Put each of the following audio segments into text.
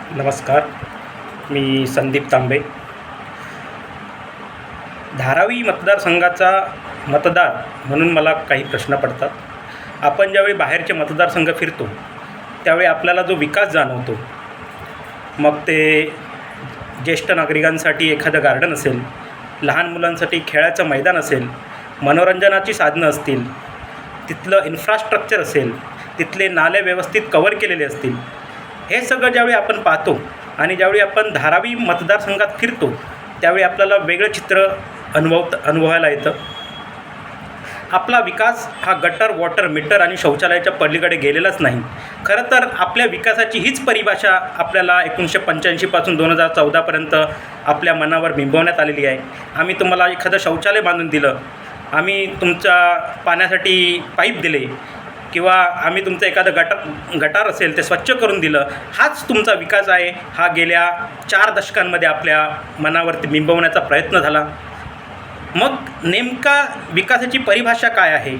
नमस्कार. मी संदीप तांबे. धारावी मतदारसंघाचा मतदार म्हणून मला काही प्रश्न पडतात. आपण ज्यावेळी बाहेरचे मतदारसंघ फिरतो त्यावेळी आपल्याला जो विकास जाणवतो, मग ते ज्येष्ठ नागरिकांसाठी एखादं गार्डन असेल, लहान मुलांसाठी खेळाचं मैदान असेल, मनोरंजनाची साधनं असतील, तिथलं इन्फ्रास्ट्रक्चर असेल, तिथले नाले व्यवस्थित कव्हर केलेले असतील, हे सगळं ज्यावेळी आपण पाहतो आणि ज्यावेळी आपण धारावी मतदारसंघात फिरतो त्यावेळी आपल्याला वेगळं चित्र अनुभवायला येतं. आपला विकास हा गटर, वॉटर, मीटर आणि शौचालयाच्या पलीकडे गेलेलाच नाही. खरं तर आपल्या विकासाची हीच परिभाषा आपल्याला 1985पासून 2014पर्यंत आपल्या मनावर बिंबवण्यात आलेली आहे. आम्ही तुम्हाला एखादं शौचालय बांधून दिलं, आम्ही तुमच्या पाण्यासाठी पाईप दिले, किंवा आम्ही तुमचं एखादं गटार असेल ते स्वच्छ करून दिलं, हाच तुमचा विकास आहे. हा गेल्या 4 दशकांमध्ये आपल्या मनावरती बिंबवण्याचा प्रयत्न झाला. मग नेमका विकासाची परिभाषा काय आहे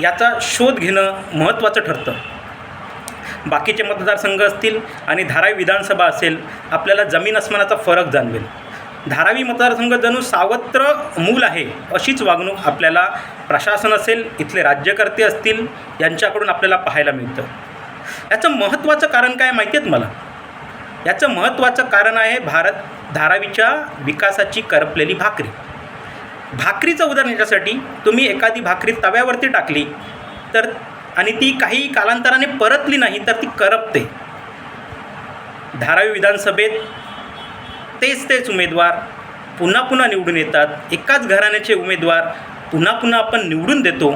याचा शोध घेणं महत्त्वाचं ठरतं. बाकीचे मतदारसंघ असतील आणि धारावी विधानसभा असेल, आपल्याला जमीन अस्मानाचा फरक जाणवेल. धारावी मतदारसंघ जणू सावत्र मूल आहे अशीच वागणूक आपल्याला प्रशासन असेल, इथले राज्यकर्ते असतील, यांच्याकडून आपल्याला पाहायला मिळतं. याचं महत्त्वाचं कारण काय माहिती आहे मला? याचं महत्त्वाचं कारण आहे धारावीच्या विकासाची करपलेली भाकरी. भाकरीचं उदाहरण याच्यासाठी, तुम्ही एखादी भाकरी तव्यावरती टाकली तर आणि ती काही कालांतराने परतली नाही तर ती करपते. धारावी विधानसभेत तेच उमेदवार पुन्हा पुन्हा निवडून येतात. एकाच घराण्याचे उमेदवार पुन्हा पुन्हा आपण निवडून देतो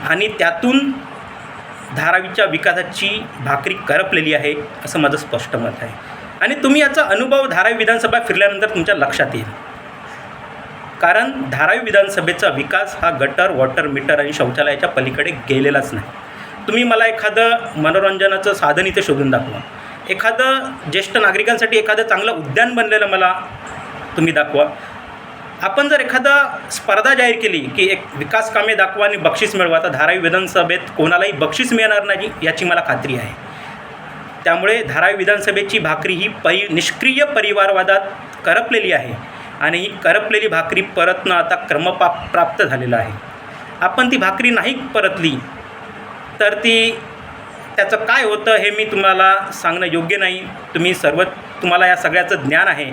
आणि त्यातून धारावीच्या विकासाची भाकरी करपलेली आहे असं माझं स्पष्ट मत आहे. आणि तुम्ही याचा अनुभव धारावी विधानसभा फिरल्यानंतर तुमच्या लक्षात येईल. कारण धारावी विधानसभेचा विकास हा गटर, वॉटर, मीटर आणि शौचालयाच्या पलीकडे गेलेलाच नाही. तुम्ही मला एखादं मनोरंजनाचं साधन इथे शोधून दाखवा. एखादं ज्येष्ठ नागरिकांसाठी एखादं चांगलं उद्यान बनलेलं मला तुम्ही दाखवा. आपण जर एखादा स्पर्धा जाहीर केली की एक विकास कामे दाखवा आणि बक्षीस मिळवा, तर धारावी विधानसभेत कोणालाही बक्षीस मिळणार नाही याची मला खात्री आहे. त्यामुळे धारावी विधानसभेची भाकरी ही निष्क्रिय परिवारवादात करपलेली आहे आणि ही करपलेली भाकरी परतणं आता क्रमप्राप्त झालेलं आहे. आपण ती भाकरी नाही परतली तर त्याचं काय होतं हे मी तुम्हाला सांगणं योग्य नाही. तुम्हाला या सगळ्याचं ज्ञान आहे.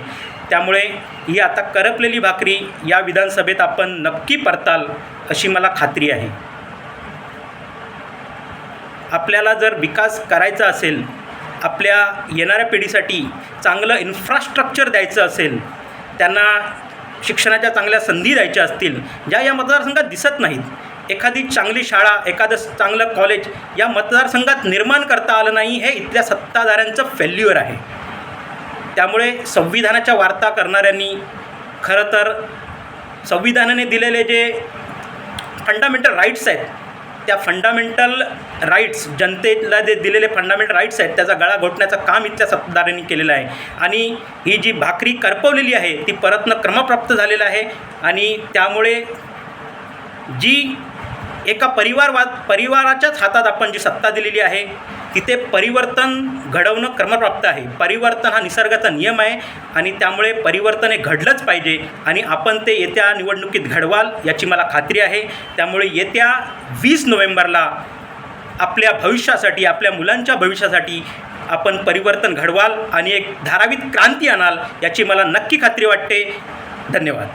त्यामुळे ही आता करपलेली भाकरी या विधानसभेत आपण नक्की परताल अशी मला खात्री आहे. आपल्याला जर विकास करायचा असेल, आपल्या येणाऱ्या पिढीसाठी चांगलं इन्फ्रास्ट्रक्चर द्यायचं असेल, त्यांना शिक्षणाच्या चांगल्या संधी द्यायच्या असतील ज्या या मतदारसंघात दिसत नाहीत, एखादी चांगली शाळा, एखादं चांगलं कॉलेज या मतदारसंघात निर्माण करता आलं नाही, हे इथल्या सत्ताधाऱ्यांचं फेल्युअर आहे. त्यामुळे संविधानाच्या वार्ता करणाऱ्यांनी खरं तर संविधानाने दिलेले जे फंडामेंटल राईट्स आहेत, त्या फंडामेंटल राईट्स, जनतेला जे दिलेले फंडामेंटल राईट्स आहेत, त्याचा गळा घोटण्याचं काम इथल्या सत्ताधाऱ्यांनी केलेलं आहे. आणि ही जी भाकरी करपवलेली आहे ती परतणं क्रमप्राप्त झालेलं आहे. आणि त्यामुळे जी एका परिवाराच्याच हातात आपण जी सत्ता दिलेली आहे तिथे परिवर्तन घडवणं क्रमप्राप्त आहे. परिवर्तन हा निसर्गाचा नियम आहे आणि त्यामुळे परिवर्तन हे घडलंच पाहिजे आणि आपण ते येत्या निवडणुकीत घडवाल याची मला खात्री आहे. त्यामुळे येत्या 20 नोव्हेंबरला आपल्या भविष्यासाठी, आपल्या मुलांच्या भविष्यासाठी आपण परिवर्तन घडवाल आणि एक धारावीत क्रांती आणाल याची मला नक्की खात्री वाटते. धन्यवाद.